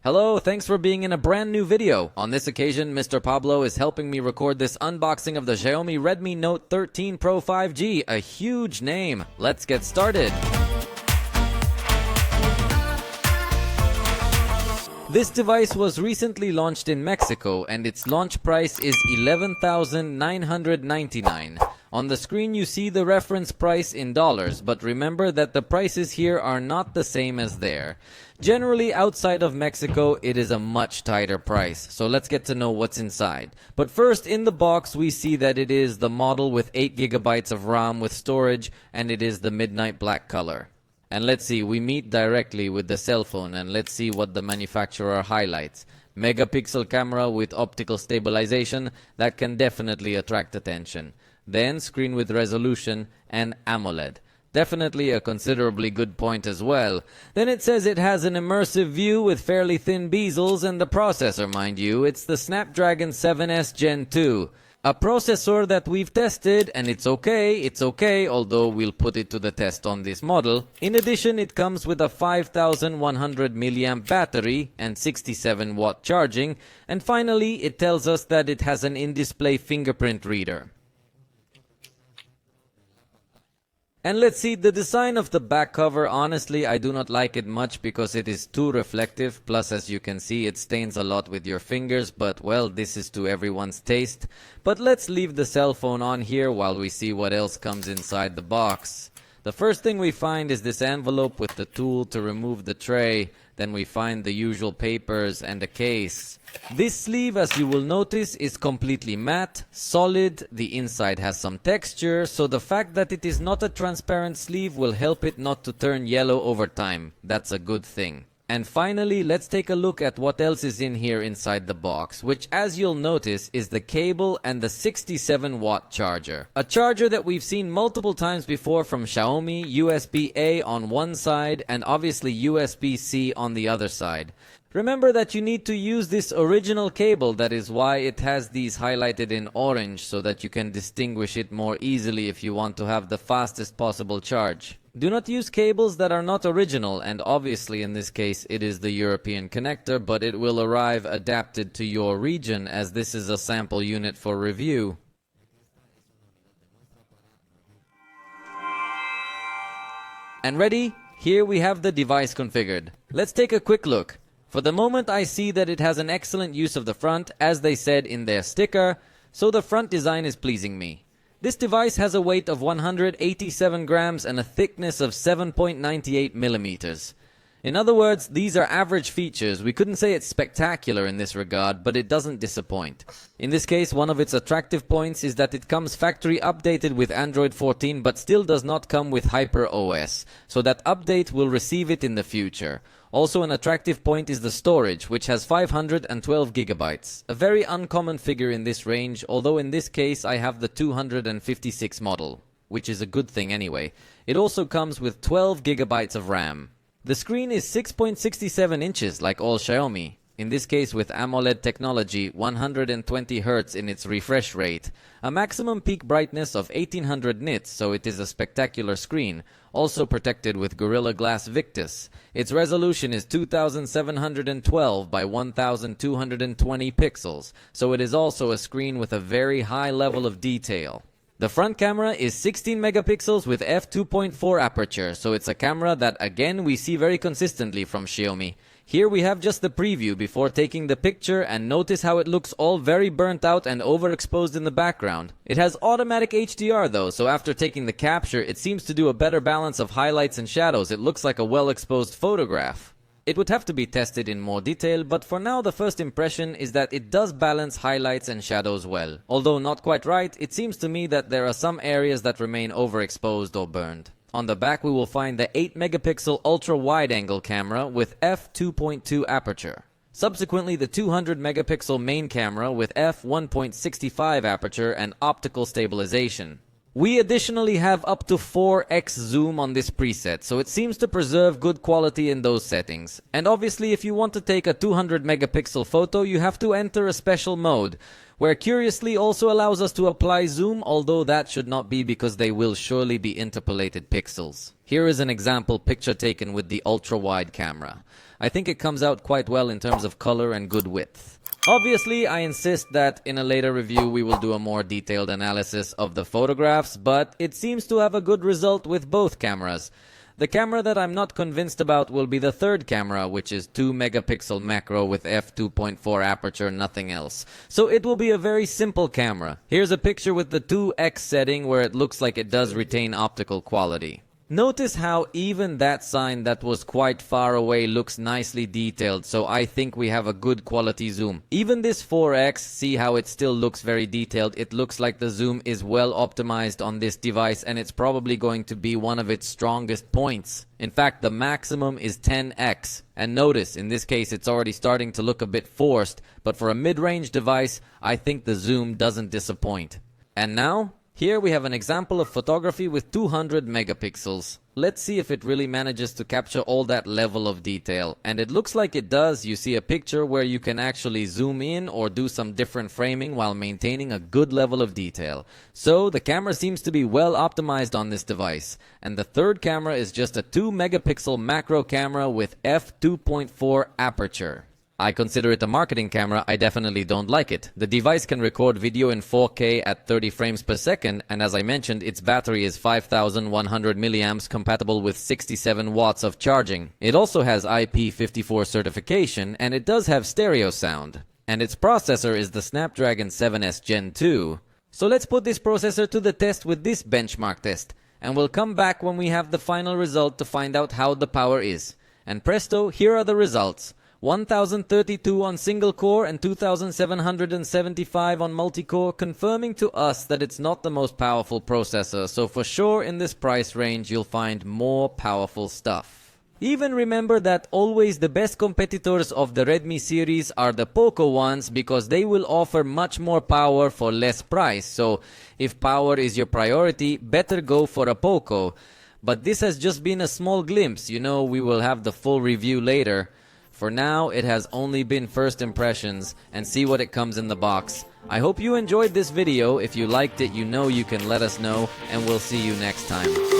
Hello, thanks for being in a brand new video. On this occasion, Mr. Pablo is helping me record this unboxing of the Xiaomi Redmi Note 13 Pro 5G, a huge name. Let's get started. This device was recently launched in Mexico and its launch price is $11,999. On the screen you see the reference price in dollars, but remember that the prices here are not the same as there. Generally outside of Mexico it is a much tighter price, so let's get to know what's inside. But first, in the box we see that it is the model with 8GB of RAM with storage, and it is the midnight black color. And let's see, we meet directly with the cell phone and let's see what the manufacturer highlights. Megapixel camera with optical stabilization, that can definitely attract attention. Then screen with resolution and AMOLED. Definitely a considerably good point as well. Then it says it has an immersive view with fairly thin bezels, and the processor, mind you, it's the Snapdragon 7S Gen 2. A processor that we've tested, and it's okay, although we'll put it to the test on this model. In addition, it comes with a 5100 mAh battery and 67 watt charging. And finally, it tells us that it has an in-display fingerprint reader. And let's see, the design of the back cover, honestly I do not like it much because it is too reflective, plus as you can see it stains a lot with your fingers, but well, this is to everyone's taste. But let's leave the cell phone on here while we see what else comes inside the box. The first thing we find is this envelope with the tool to remove the tray. Then we find the usual papers and a case. This sleeve, as you will notice, is completely matte, solid, the inside has some texture, so the fact that it is not a transparent sleeve will help it not to turn yellow over time. That's a good thing. And finally, let's take a look at what else is in here inside the box, which as you'll notice is the cable and the 67 watt charger. A charger that we've seen multiple times before from Xiaomi, USB-A on one side and obviously USB-C on the other side. Remember that you need to use this original cable, that is why it has these highlighted in orange so that you can distinguish it more easily if you want to have the fastest possible charge. Do not use cables that are not original, and obviously in this case it is the European connector, but it will arrive adapted to your region as this is a sample unit for review. And ready? Here we have the device configured. Let's take a quick look. For the moment I see that it has an excellent use of the front, as they said in their sticker, so the front design is pleasing me. This device has a weight of 187 grams and a thickness of 7.98 millimeters. In other words, these are average features. We couldn't say it's spectacular in this regard, but it doesn't disappoint. In this case, one of its attractive points is that it comes factory updated with Android 14 but still does not come with Hyper OS, so that update will receive it in the future. Also an attractive point is the storage, which has 512 gigabytes. A very uncommon figure in this range, although in this case I have the 256 model, which is a good thing anyway. It also comes with 12 gigabytes of RAM. The screen is 6.67 inches like all Xiaomi. In this case with AMOLED technology, 120 Hz in its refresh rate. A maximum peak brightness of 1800 nits, so it is a spectacular screen. Also protected with Gorilla Glass Victus. Its resolution is 2712 by 1220 pixels, so it is also a screen with a very high level of detail. The front camera is 16 megapixels with f2.4 aperture, so it's a camera that again we see very consistently from Xiaomi. Here we have just the preview before taking the picture, and notice how it looks all very burnt out and overexposed in the background. It has automatic HDR though, so after taking the capture it seems to do a better balance of highlights and shadows. It looks like a well-exposed photograph. It would have to be tested in more detail, but for now the first impression is that it does balance highlights and shadows well. Although not quite right, it seems to me that there are some areas that remain overexposed or burned. On the back we will find the 8 megapixel ultra wide angle camera with f2.2 aperture. Subsequently the 200 megapixel main camera with f1.65 aperture and optical stabilization. We additionally have up to 4x zoom on this preset, so it seems to preserve good quality in those settings. And obviously if you want to take a 200 megapixel photo, you have to enter a special mode, where curiously also allows us to apply zoom, although that should not be because they will surely be interpolated pixels. Here is an example picture taken with the ultra-wide camera. I think it comes out quite well in terms of color and good width. Obviously, I insist that in a later review we will do a more detailed analysis of the photographs, but it seems to have a good result with both cameras. The camera that I'm not convinced about will be the third camera, which is 2 megapixel macro with f2.4 aperture, nothing else. So it will be a very simple camera. Here's a picture with the 2x setting where it looks like it does retain optical quality. Notice how even that sign that was quite far away looks nicely detailed, so I think we have a good quality zoom. Even this 4x, see how it still looks very detailed. It looks like the zoom is well optimized on this device, and it's probably going to be one of its strongest points. In fact, the maximum is 10x. And notice, in this case, it's already starting to look a bit forced, but for a mid-range device, I think the zoom doesn't disappoint. And now, here we have an example of photography with 200 megapixels. Let's see if it really manages to capture all that level of detail. And it looks like it does. You see a picture where you can actually zoom in or do some different framing while maintaining a good level of detail. So the camera seems to be well optimized on this device. And the third camera is just a 2 megapixel macro camera with f2.4 aperture. I consider it a marketing camera. I definitely don't like it. The device can record video in 4K at 30 frames per second, and as I mentioned, its battery is 5100 milliamps, compatible with 67 watts of charging. It also has IP54 certification, and it does have stereo sound. And its processor is the Snapdragon 7S Gen 2. So let's put this processor to the test with this benchmark test, and we'll come back when we have the final result to find out how the power is. And presto, here are the results. 1032 on single core and 2775 on multi-core, confirming to us that it's not the most powerful processor, so for sure in this price range you'll find more powerful stuff. Even remember that always the best competitors of the Redmi series are the Poco ones, because they will offer much more power for less price, so if power is your priority, better go for a Poco. But this has just been a small glimpse, you know, we will have the full review later. For now, it has only been first impressions, and see what it comes in the box. I hope you enjoyed this video. If you liked it, you know you can let us know, and we'll see you next time.